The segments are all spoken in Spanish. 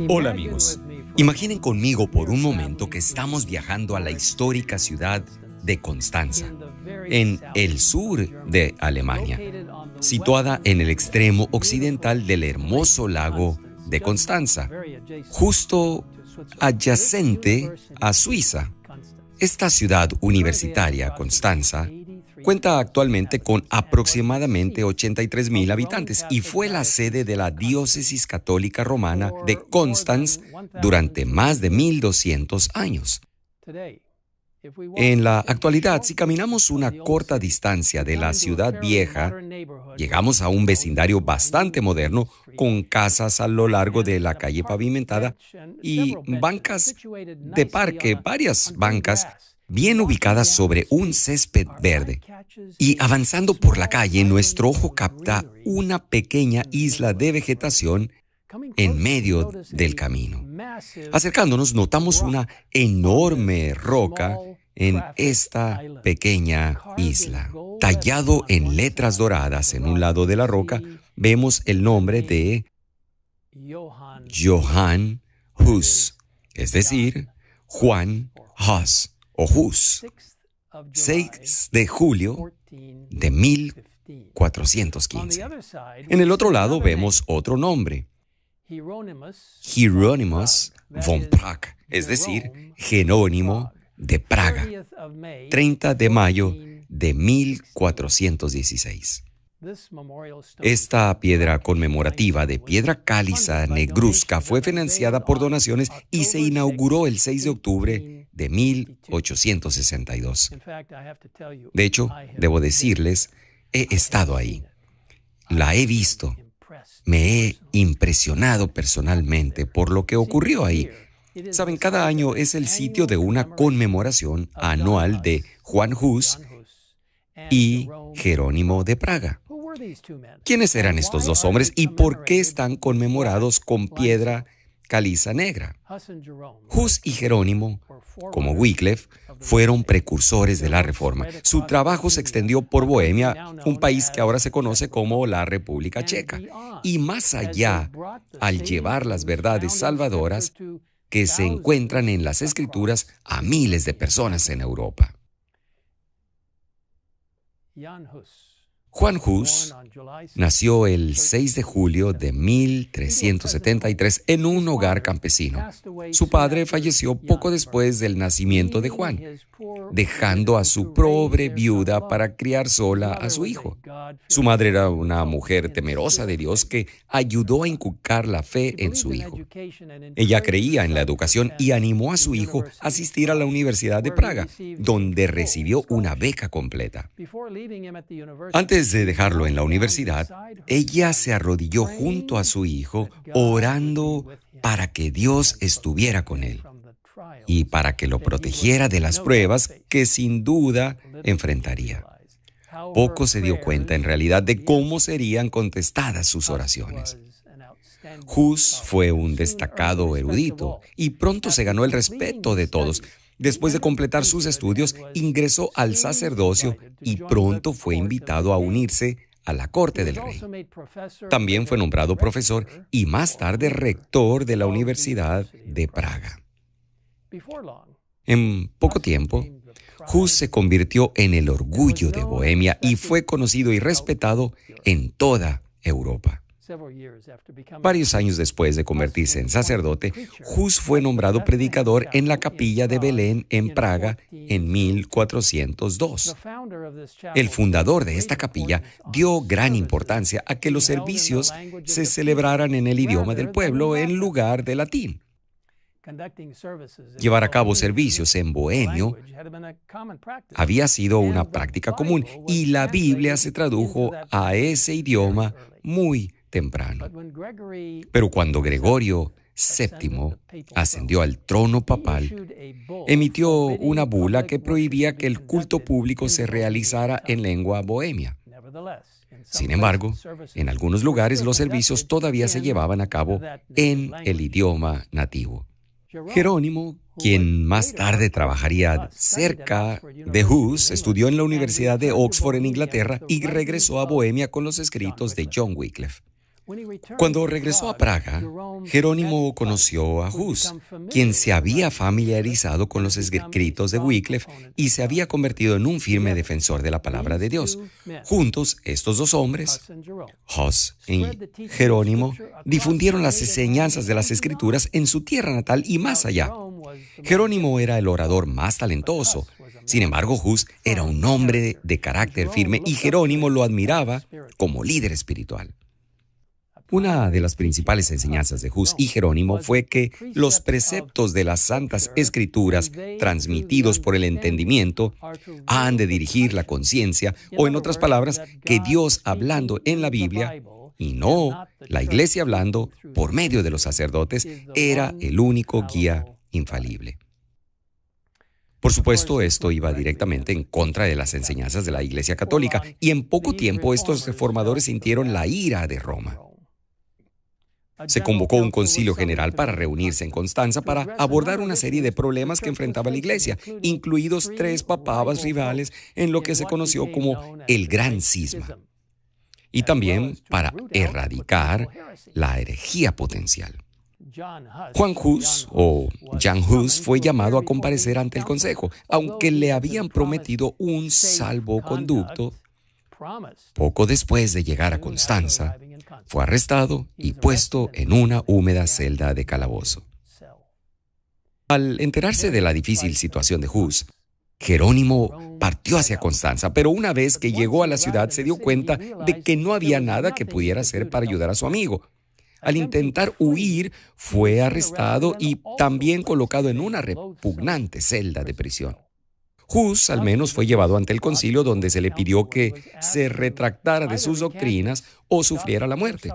Hola amigos, imaginen conmigo por un momento que estamos viajando a la histórica ciudad de Constanza, en el sur de Alemania, situada en el extremo occidental del hermoso lago de Constanza, justo adyacente a Suiza. Esta ciudad universitaria, Constanza, cuenta actualmente con aproximadamente 83,000 habitantes y fue la sede de la diócesis católica romana de Konstanz durante más de 1200 años. En la actualidad, si caminamos una corta distancia de la ciudad vieja, llegamos a un vecindario bastante moderno con casas a lo largo de la calle pavimentada y bancas de parque, varias bancas bien ubicadas sobre un césped verde. Y avanzando por la calle, nuestro ojo capta una pequeña isla de vegetación en medio del camino. Acercándonos, notamos una enorme roca en esta pequeña isla. Tallado en letras doradas en un lado de la roca, vemos el nombre de Johann Hus, es decir, Juan Hus o Hus, 6 de julio de 1415. En el otro lado vemos otro nombre, Hieronymus von Prag, es decir, Jerónimo de Praga, 30 de mayo de 1416. Esta piedra conmemorativa de piedra caliza negruzca fue financiada por donaciones y se inauguró el 6 de octubre de 1862. De hecho, debo decirles, he estado ahí. La he visto. Me he impresionado personalmente por lo que ocurrió ahí. Saben, cada año es el sitio de una conmemoración anual de Juan Hus y Jerónimo de Praga. ¿Quiénes eran estos dos hombres y por qué están conmemorados con piedra caliza negra? Hus y Jerónimo, como Wycliffe, fueron precursores de la Reforma. Su trabajo se extendió por Bohemia, un país que ahora se conoce como la República Checa, y más allá, al llevar las verdades salvadoras que se encuentran en las Escrituras a miles de personas en Europa. Juan Hus nació el 6 de julio de 1373 en un hogar campesino. Su padre falleció poco después del nacimiento de Juan, dejando a su pobre viuda para criar sola a su hijo. Su madre era una mujer temerosa de Dios que ayudó a inculcar la fe en su hijo. Ella creía en la educación y animó a su hijo a asistir a la Universidad de Praga, donde recibió una beca completa. Antes de dejarlo en la universidad, ella se arrodilló junto a su hijo, orando para que Dios estuviera con él y para que lo protegiera de las pruebas que sin duda enfrentaría. Poco se dio cuenta en realidad de cómo serían contestadas sus oraciones. Hus fue un destacado erudito y pronto se ganó el respeto de todos. Después de completar sus estudios, ingresó al sacerdocio y pronto fue invitado a unirse a la corte del rey. También fue nombrado profesor y más tarde rector de la Universidad de Praga. En poco tiempo, Hus se convirtió en el orgullo de Bohemia y fue conocido y respetado en toda Europa. Varios años después de convertirse en sacerdote, Hus fue nombrado predicador en la capilla de Belén en Praga en 1402. El fundador de esta capilla dio gran importancia a que los servicios se celebraran en el idioma del pueblo en lugar de latín. Llevar a cabo servicios en bohemio había sido una práctica común y la Biblia se tradujo a ese idioma muy temprano. Pero cuando Gregorio VII ascendió al trono papal, emitió una bula que prohibía que el culto público se realizara en lengua bohemia. Sin embargo, en algunos lugares los servicios todavía se llevaban a cabo en el idioma nativo. Jerónimo, quien más tarde trabajaría cerca de Hus, estudió en la Universidad de Oxford en Inglaterra y regresó a Bohemia con los escritos de John Wycliffe. Cuando regresó a Praga, Jerónimo conoció a Hus, quien se había familiarizado con los escritos de Wycliffe y se había convertido en un firme defensor de la palabra de Dios. Juntos, estos dos hombres, Hus y Jerónimo, difundieron las enseñanzas de las Escrituras en su tierra natal y más allá. Jerónimo era el orador más talentoso. Sin embargo, Hus era un hombre de carácter firme y Jerónimo lo admiraba como líder espiritual. Una de las principales enseñanzas de Hus y Jerónimo fue que los preceptos de las Santas Escrituras, transmitidos por el entendimiento, han de dirigir la conciencia, o en otras palabras, que Dios hablando en la Biblia, y no la Iglesia hablando por medio de los sacerdotes, era el único guía infalible. Por supuesto, esto iba directamente en contra de las enseñanzas de la Iglesia Católica, y en poco tiempo estos reformadores sintieron la ira de Roma. Se convocó un concilio general para reunirse en Constanza para abordar una serie de problemas que enfrentaba la Iglesia, incluidos 3 papadas rivales en lo que se conoció como el Gran Cisma, y también para erradicar la herejía potencial. Juan Hus, o Jan Hus, fue llamado a comparecer ante el consejo, aunque le habían prometido un salvoconducto. Poco después de llegar a Constanza, fue arrestado y puesto en una húmeda celda de calabozo. Al enterarse de la difícil situación de Hus, Jerónimo partió hacia Constanza, pero una vez que llegó a la ciudad se dio cuenta de que no había nada que pudiera hacer para ayudar a su amigo. Al intentar huir, fue arrestado y también colocado en una repugnante celda de prisión. Hus al menos fue llevado ante el concilio, donde se le pidió que se retractara de sus doctrinas o sufriera la muerte.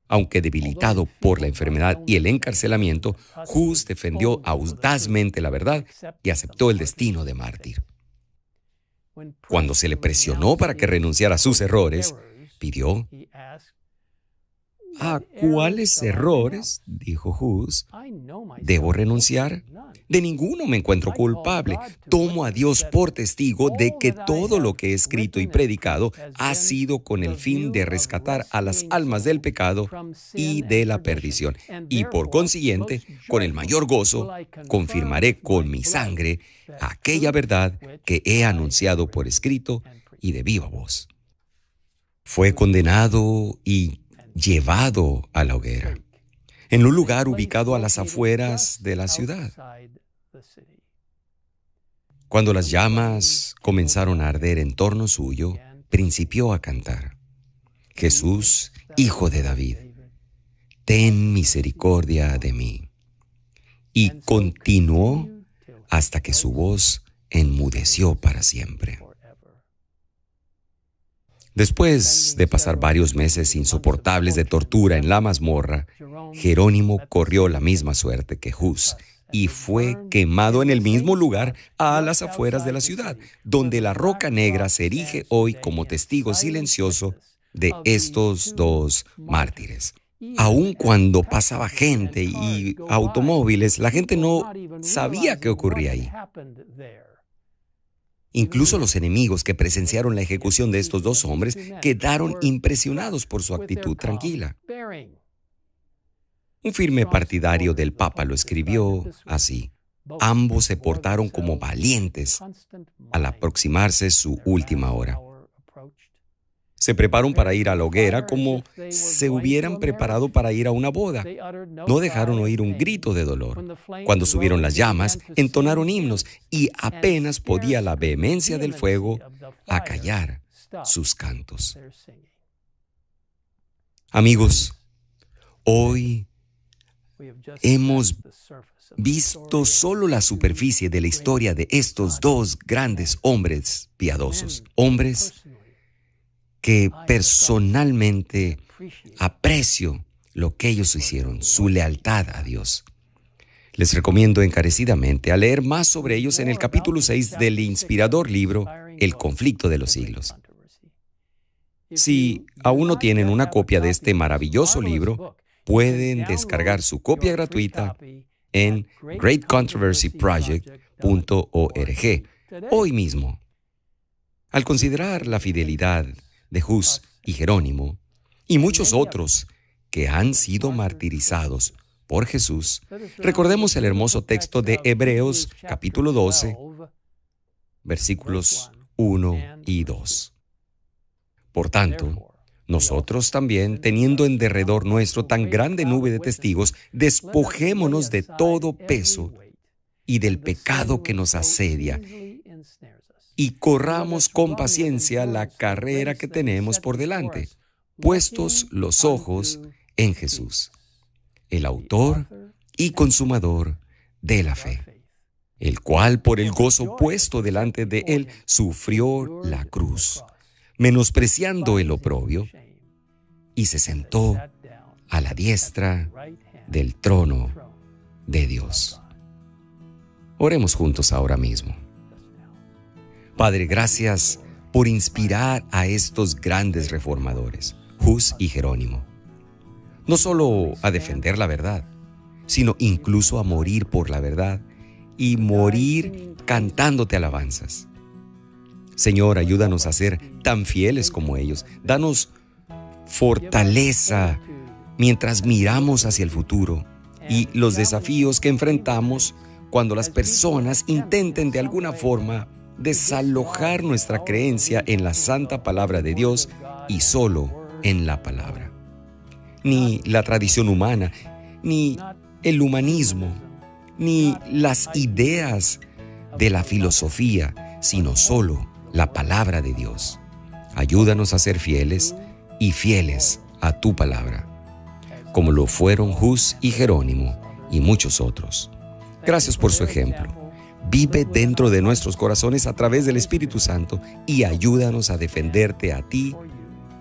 Aunque debilitado por la enfermedad y el encarcelamiento, Hus defendió audazmente la verdad y aceptó el destino de mártir. Cuando se le presionó para que renunciara a sus errores, pidió: ¿a cuáles errores, dijo Hus, debo renunciar? De ninguno me encuentro culpable. Tomo a Dios por testigo de que todo lo que he escrito y predicado ha sido con el fin de rescatar a las almas del pecado y de la perdición. Y por consiguiente, con el mayor gozo, confirmaré con mi sangre aquella verdad que he anunciado por escrito y de viva voz. Fue condenado y llevado a la hoguera, en un lugar ubicado a las afueras de la ciudad. Cuando las llamas comenzaron a arder en torno suyo, principió a cantar: Jesús, Hijo de David, ten misericordia de mí. Y continuó hasta que su voz enmudeció para siempre. Después de pasar varios meses insoportables de tortura en la mazmorra, Jerónimo corrió la misma suerte que Hus y fue quemado en el mismo lugar a las afueras de la ciudad, donde la roca negra se erige hoy como testigo silencioso de estos 2 mártires. Aun cuando pasaba gente y automóviles, la gente no sabía qué ocurría ahí. Incluso los enemigos que presenciaron la ejecución de estos 2 hombres quedaron impresionados por su actitud tranquila. Un firme partidario del Papa lo escribió así: ambos se portaron como valientes al aproximarse su última hora. Se prepararon para ir a la hoguera como se hubieran preparado para ir a una boda. No dejaron oír un grito de dolor. Cuando subieron las llamas, entonaron himnos y apenas podía la vehemencia del fuego acallar sus cantos. Amigos, hoy hemos visto solo la superficie de la historia de estos 2 grandes hombres piadosos, hombres que personalmente aprecio lo que ellos hicieron, su lealtad a Dios. Les recomiendo encarecidamente a leer más sobre ellos en el capítulo 6 del inspirador libro El conflicto de los siglos. Si aún no tienen una copia de este maravilloso libro, pueden descargar su copia gratuita en greatcontroversyproject.org hoy mismo. Al considerar la fidelidad de Hus y Jerónimo y muchos otros que han sido martirizados por Jesús, recordemos el hermoso texto de Hebreos capítulo 12, versículos 1 y 2. Por tanto, nosotros también, teniendo en derredor nuestro tan grande nube de testigos, despojémonos de todo peso y del pecado que nos asedia, y corramos con paciencia la carrera que tenemos por delante, puestos los ojos en Jesús, el autor y consumador de la fe, el cual por el gozo puesto delante de él sufrió la cruz, menospreciando el oprobio, y se sentó a la diestra del trono de Dios. Oremos juntos ahora mismo. Padre, gracias por inspirar a estos grandes reformadores, Hus y Jerónimo, no solo a defender la verdad, sino incluso a morir por la verdad y morir cantándote alabanzas. Señor, ayúdanos a ser tan fieles como ellos. Danos fortaleza mientras miramos hacia el futuro y los desafíos que enfrentamos cuando las personas intenten de alguna forma desalojar nuestra creencia en la santa palabra de Dios y solo en la palabra. Ni la tradición humana, ni el humanismo, ni las ideas de la filosofía, sino solo la palabra de Dios. Ayúdanos a ser fieles y fieles a tu palabra, como lo fueron Hus y Jerónimo y muchos otros. Gracias por su ejemplo. Vive dentro de nuestros corazones a través del Espíritu Santo y ayúdanos a defenderte a ti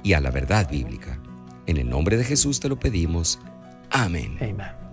y a la verdad bíblica. En el nombre de Jesús te lo pedimos. Amén. Amen.